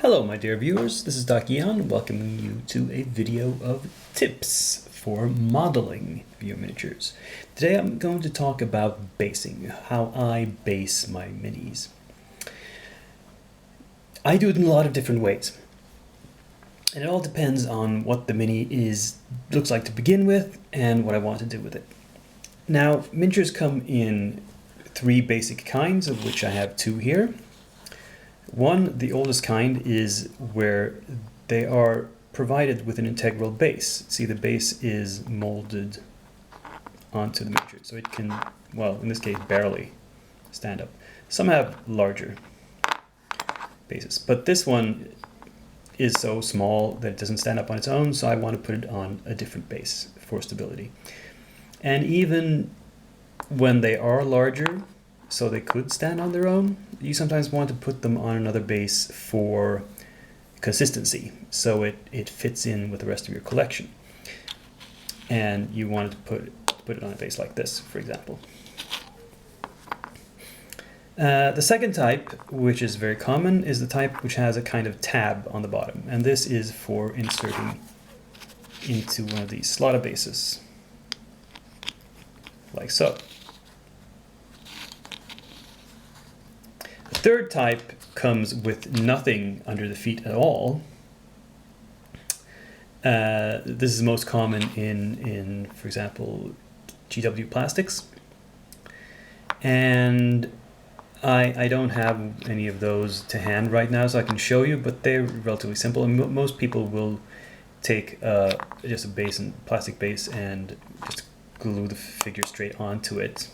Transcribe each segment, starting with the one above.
Hello my dear viewers, this is Doc Eon welcoming you to a video of tips for modeling your miniatures. Today I'm going to talk about basing, how I base my minis. I do it in a lot of different ways. And it all depends on what the mini looks like to begin with and what I want to do with it. Now, miniatures come in three basic kinds, of which I have two here. One, the oldest kind, is where they are provided with an integral base. See, the base is molded onto the miniature, so it can, well, in this case, barely stand up. Some have larger bases, but this one is so small that it doesn't stand up on its own, so I want to put it on a different base for stability. And even when they are larger, so they could stand on their own, you sometimes want to put them on another base for consistency, so it fits in with the rest of your collection. And you wanted to put it on a base like this, for example. The second type, which is very common, is the type which has a kind of tab on the bottom, and this is for inserting into one of these slotted bases, like so. The third type comes with nothing under the feet at all. This is most common in, for example, GW plastics. And I don't have any of those to hand right now, so I can show you, but they're relatively simple. And most people will take just a base and plastic base and just glue the figure straight onto it.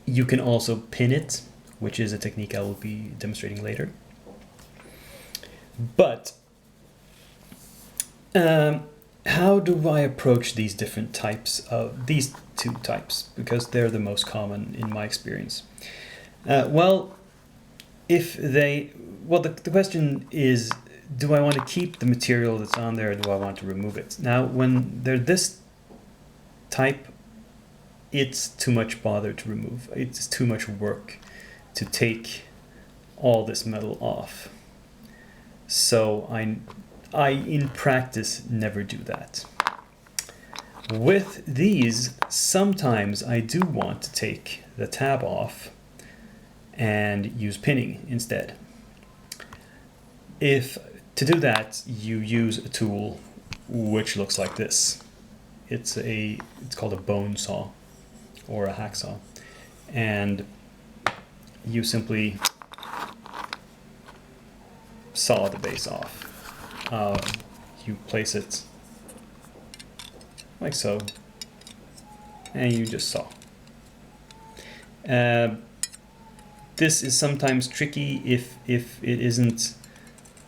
You can also pin it, which is a technique I will be demonstrating later. But how do I approach these different types of these two types? Because they're the most common in my experience. Well, the question is, do I want to keep the material that's on there, or do I want to remove it? Now, when they're this type, it's too much bother to remove. It's too much work to take all this metal off. So I in practice never do that. With these, sometimes I do want to take the tab off and use pinning instead. If to do that, you use a tool which looks like this. It's called a bone saw, or a hacksaw, and you simply saw the base off. You place it like so, and you just saw. This is sometimes tricky if it isn't,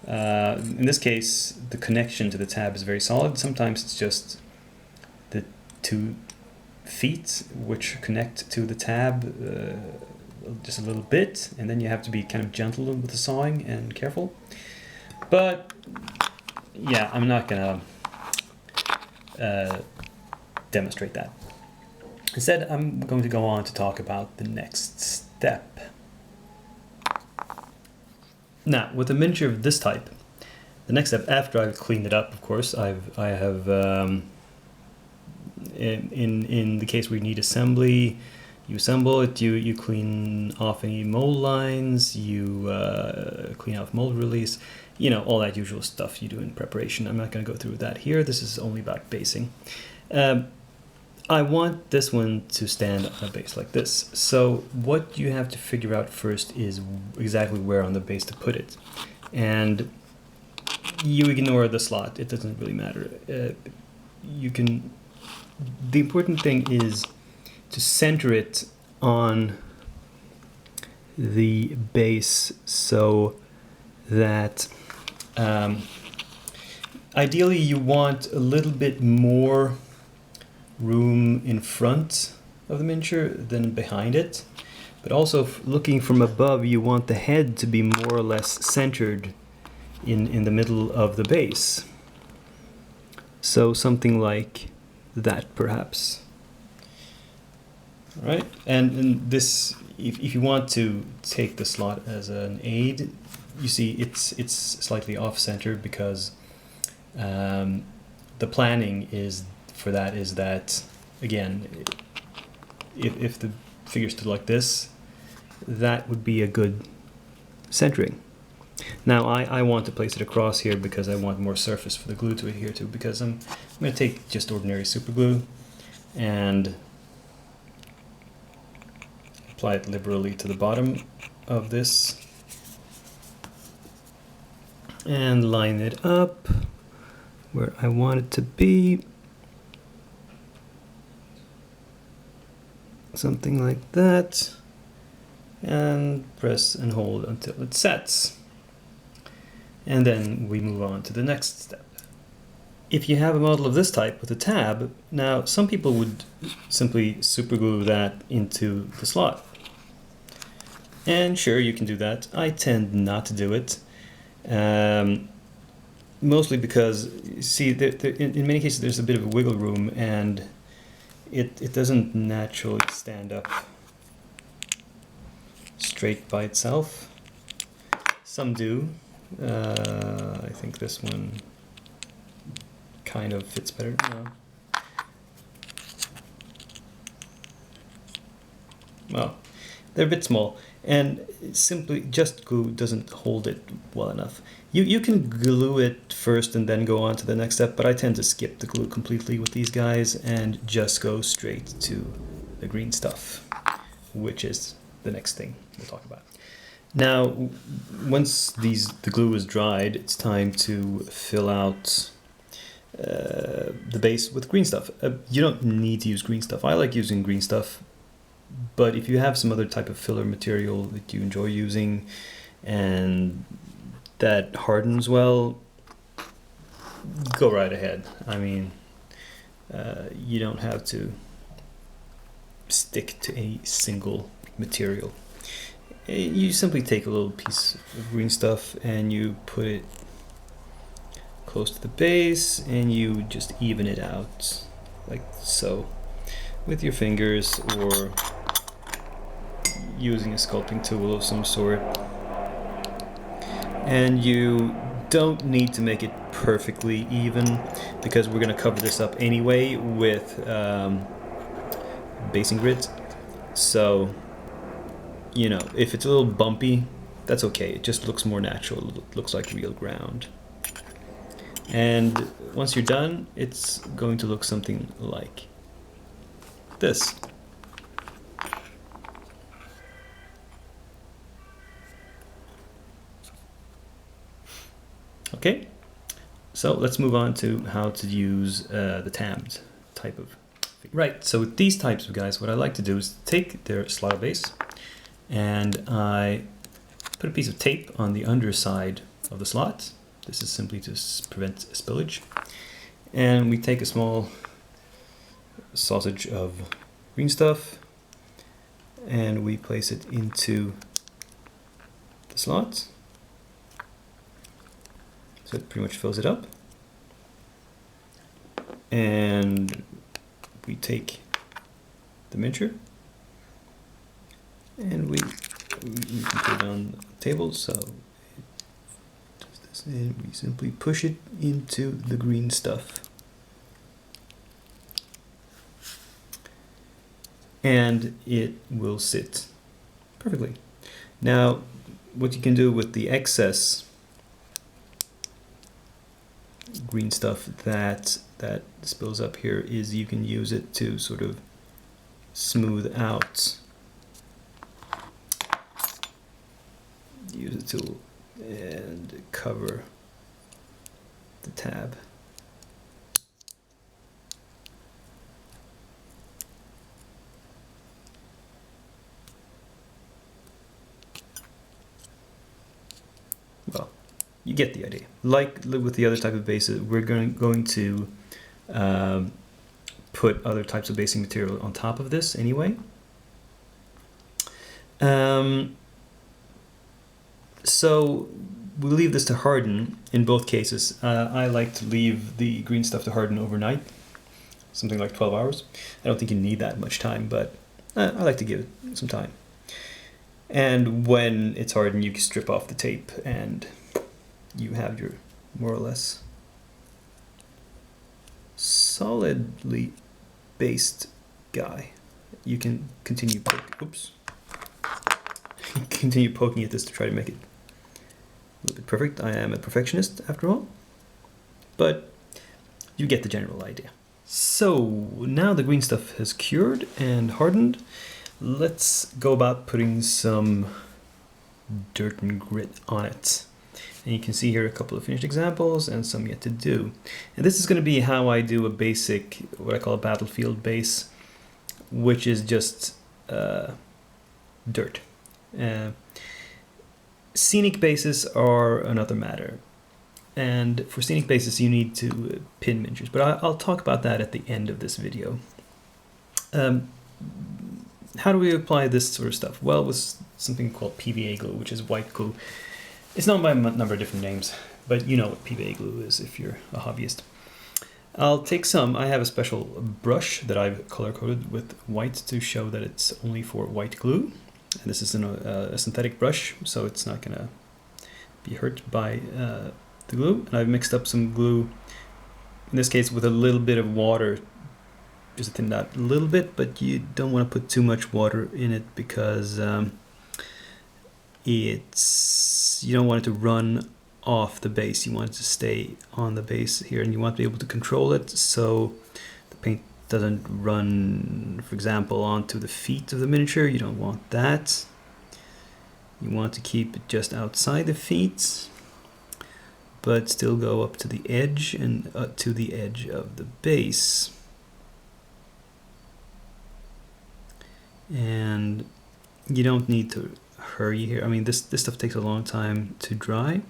in this case, the connection to the tab is very solid. Sometimes it's just the two feet which connect to the tab just a little bit, and then you have to be kind of gentle with the sawing and careful. But yeah, I'm not gonna demonstrate that. Instead, I'm going to go on to talk about the next step. Now, with a miniature of this type, the next step, after I've cleaned it up, of course, I have in the case where you need assembly, you assemble it, you clean off any mold lines, you clean off mold release, you know, all that usual stuff you do in preparation. I'm not going to go through that here. This is only about basing. I want this one to stand on a base like this. So what you have to figure out first is exactly where on the base to put it. And you ignore the slot. It doesn't really matter. The important thing is to center it on the base so that ideally you want a little bit more room in front of the miniature than behind it, but also looking from above, you want the head to be more or less centered in the middle of the base. So something like that, perhaps. right? And this, if you want to take the slot as an aid, you see it's slightly off center because the planning is for that is that, again, if the figure stood like this, that would be a good centering. Now I want to place it across here because I want more surface for the glue to adhere to, because I'm going to take just ordinary super glue and apply it liberally to the bottom of this and line it up where I want it to be. Something like that. And press and hold until it sets. And then we move on to the next step. If you have a model of this type with a tab, now some people would simply superglue that into the slot. And sure, you can do that. I tend not to do it. Mostly because, see, in many cases there's a bit of a wiggle room and it doesn't naturally stand up straight by itself. Some do. I think this one kind of fits better. No. Well, they're a bit small, and simply just glue doesn't hold it well enough. You can glue it first and then go on to the next step, but I tend to skip the glue completely with these guys and just go straight to the green stuff, which is the next thing we'll talk about. Now, once the glue is dried, it's time to fill out the base with green stuff. You don't need to use green stuff. I like using green stuff, but if you have some other type of filler material that you enjoy using and that hardens well, go right ahead. I mean, you don't have to stick to a single material. You simply take a little piece of green stuff and you put it close to the base and you just even it out like so with your fingers or using a sculpting tool of some sort. And you don't need to make it perfectly even because we're going to cover this up anyway with basing grit. So, you know, if it's a little bumpy, that's okay. It just looks more natural. It looks like real ground. And once you're done, it's going to look something like this. Okay, so let's move on to how to use the tabbed type of figure. Right, so with these types of guys, what I like to do is take their slot base and I put a piece of tape on the underside of the slot. This is simply to prevent spillage. And we take a small sausage of green stuff and we place it into the slot. So it pretty much fills it up. And we take the miniature and we can put it on the table. So and we simply push it into the green stuff. And it will sit perfectly. Now, what you can do with the excess green stuff that spills up here is you can use it to sort of smooth out. Use a tool and cover the tab. Well, you get the idea. Like with the other type of bases, we're going to put other types of basing material on top of this anyway. So we'll leave this to harden in both cases. I like to leave the green stuff to harden overnight, something like 12 hours. I don't think you need that much time, but I like to give it some time. And when it's hardened, you can strip off the tape and you have your more or less solidly based guy. You can continue continue poking at this to try to make it a little bit perfect. I am a perfectionist after all, but you get the general idea. So now the green stuff has cured and hardened. Let's go about putting some dirt and grit on it. And you can see here a couple of finished examples and some yet to do. And this is going to be how I do a basic, what I call a battlefield base, which is just dirt. Scenic bases are another matter. And for scenic bases you need to pin miniatures, but I'll talk about that at the end of this video. How do we apply this sort of stuff? Well, with something called PVA glue, which is white glue. It's known by a number of different names, but you know what PVA glue is if you're a hobbyist. I'll take some. I have a special brush that I've color-coded with white to show that it's only for white glue. And this is a synthetic brush, so it's not going to be hurt by the glue. And I've mixed up some glue, in this case with a little bit of water, just to thin it out a little bit, but you don't want to put too much water in it because you don't want it to run off the base. You want it to stay on the base here, and you want to be able to control it so the paint doesn't run, for example, onto the feet of the miniature. You don't want that. You want to keep it just outside the feet, but still go up to the edge and to the edge of the base. And you don't need to hurry here. I mean, this stuff takes a long time to dry,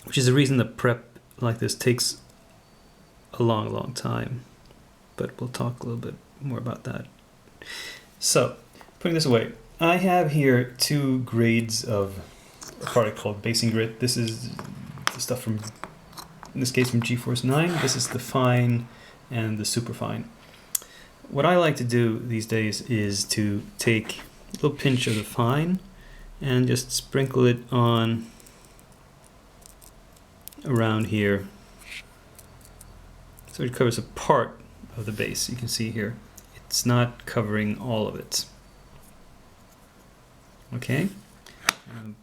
which is the reason the prep like this takes a long time, but we'll talk a little bit more about that. So, putting this away, I have here two grades of a product called Basing Grit. This is the stuff from, in this case, from GeForce 9. This is the fine and the super fine. What I like to do these days is to take a little pinch of the fine and just sprinkle it on around here, so it covers a part of the base. You can see here it's not covering all of it. Okay,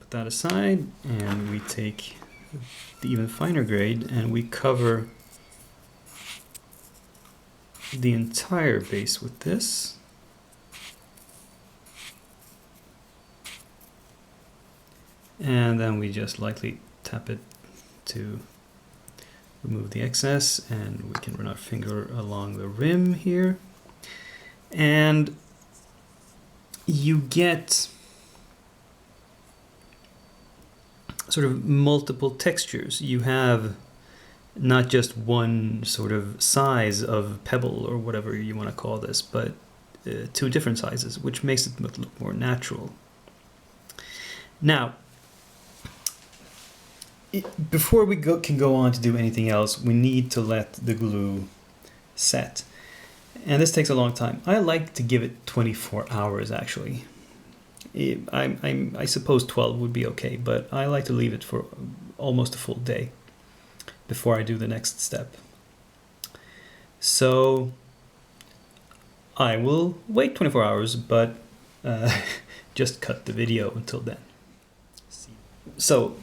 put that aside, and we take the even finer grade and we cover the entire base with this. And then we just lightly tap it to remove the excess, and we can run our finger along the rim here. And you get sort of multiple textures. You have not just one sort of size of pebble or whatever you want to call this, but two different sizes, which makes it look more natural. Now, before we can go on to do anything else, we need to let the glue set. And this takes a long time. I like to give it 24 hours actually. I suppose 12 would be okay, but I like to leave it for almost a full day before I do the next step. So I will wait 24 hours, but just cut the video until then. So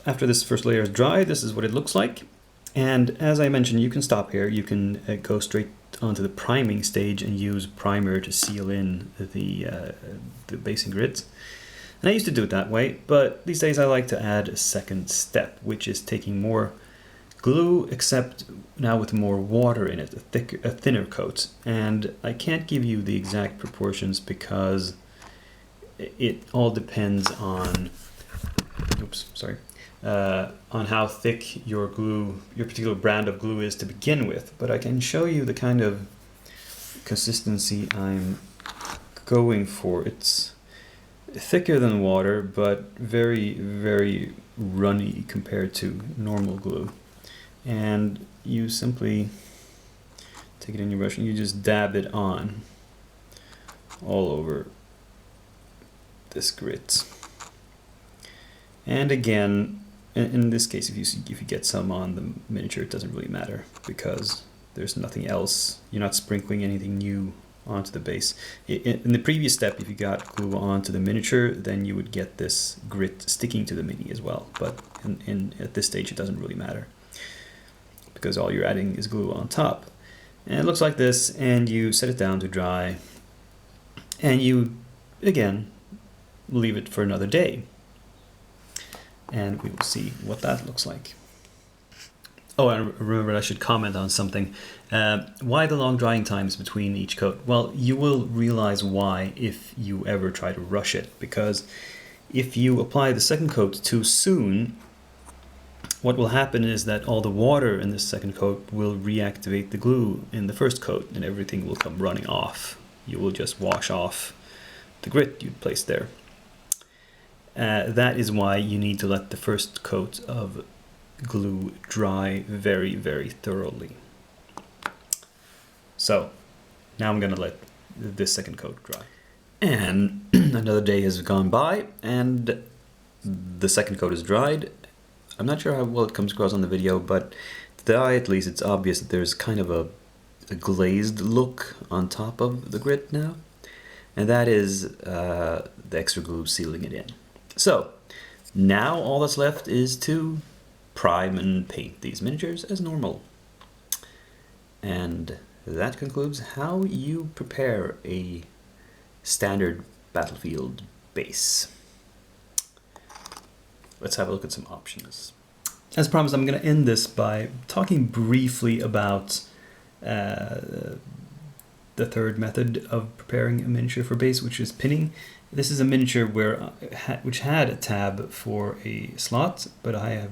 after this first layer is dry, this is what it looks like. And as I mentioned, you can stop here. You can go straight onto the priming stage and use primer to seal in the basing grit. And I used to do it that way, but these days I like to add a second step, which is taking more glue, except now with more water in it, a thinner coat. And I can't give you the exact proportions because it all depends on, on how thick your glue, your particular brand of glue is to begin with. But I can show you the kind of consistency I'm going for. It's thicker than water, but very, very runny compared to normal glue. And you simply take it in your brush and you just dab it on all over this grit. And again, in this case, if you get some on the miniature, it doesn't really matter because there's nothing else. You're not sprinkling anything new onto the base. In the previous step, if you got glue onto the miniature, then you would get this grit sticking to the mini as well. But at this stage, it doesn't really matter because all you're adding is glue on top. And it looks like this, and you set it down to dry, and you, again, leave it for another day. And we will see what that looks like. Oh, and remember, I should comment on something. Why the long drying times between each coat? Well, you will realize why if you ever try to rush it, because if you apply the second coat too soon, what will happen is that all the water in this second coat will reactivate the glue in the first coat, and everything will come running off. You will just wash off the grit you placed there. That is why you need to let the first coat of glue dry very, very thoroughly. So now I'm going to let this second coat dry. And another day has gone by and the second coat is dried. I'm not sure how well it comes across on the video, but to the eye at least it's obvious that there's kind of a glazed look on top of the grit now. And that is the extra glue sealing it in. So now all that's left is to prime and paint these miniatures as normal. And that concludes how you prepare a standard battlefield base. Let's have a look at some options. As promised, I'm going to end this by talking briefly about the third method of preparing a miniature for base, which is pinning. This is a miniature which had a tab for a slot, but I have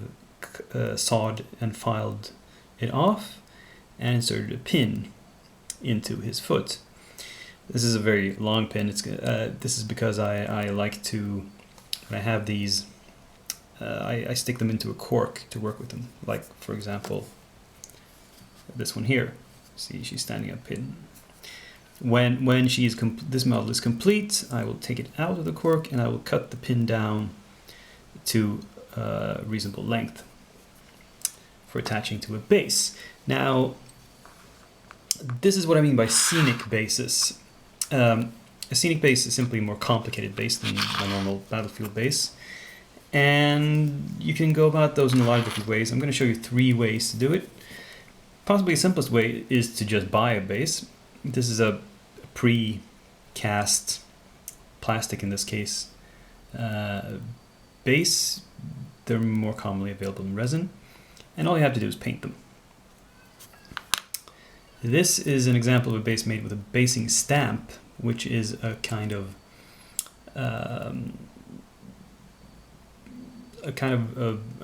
sawed and filed it off and inserted a pin into his foot. This is a very long pin. This is because I like to, when I have these, I stick them into a cork to work with them. Like, for example, this one here. See, she's standing up pin. When she is this model is complete, I will take it out of the cork and I will cut the pin down to a reasonable length for attaching to a base. Now, this is what I mean by scenic bases. A scenic base is simply a more complicated base than a normal battlefield base. And you can go about those in a lot of different ways. I'm going to show you 3 ways to do it. Possibly the simplest way is to just buy a base. This is a pre-cast plastic, in this case, base. They're more commonly available in resin. And all you have to do is paint them. This is an example of a base made with a basing stamp, which is a kind of a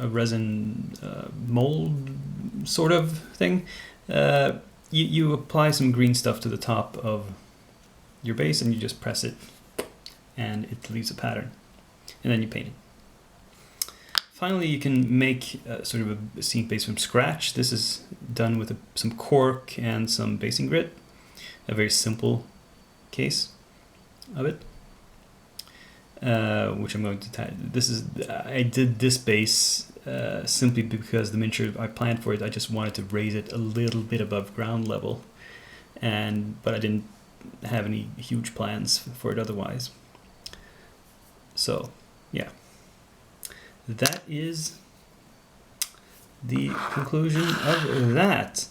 resin mold sort of thing. You apply some green stuff to the top of your base and you just press it and it leaves a pattern, and then you paint it. Finally, you can make sort of a scenic base from scratch. This is done with some cork and some basing grit. A very simple case of it, which I'm going to tie. I did this base simply because the miniature I planned for it, I just wanted to raise it a little bit above ground level, but I didn't have any huge plans for it otherwise. So, yeah. That is the conclusion of that.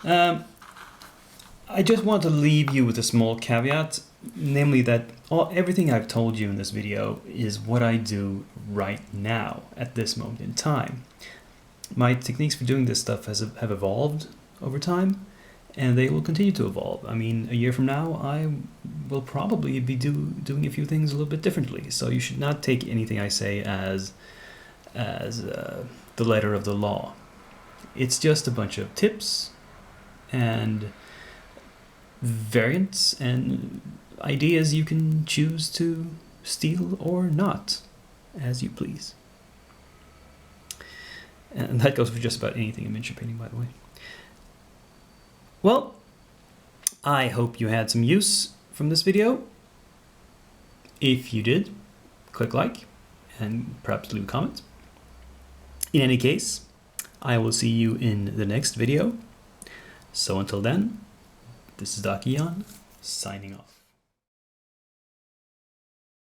I just want to leave you with a small caveat, namely that everything I've told you in this video is what I do right now at this moment in time. My techniques for doing this stuff have evolved over time, and they will continue to evolve. I mean, a year from now, I will probably be doing a few things a little bit differently, so you should not take anything I say as the letter of the law. It's just a bunch of tips and variants and ideas you can choose to steal or not, as you please. And that goes for just about anything in miniature painting, by the way. Well, I hope you had some use from this video. If you did, click like and perhaps leave a comment. In any case, I will see you in the next video. So until then, this is Dakian signing off.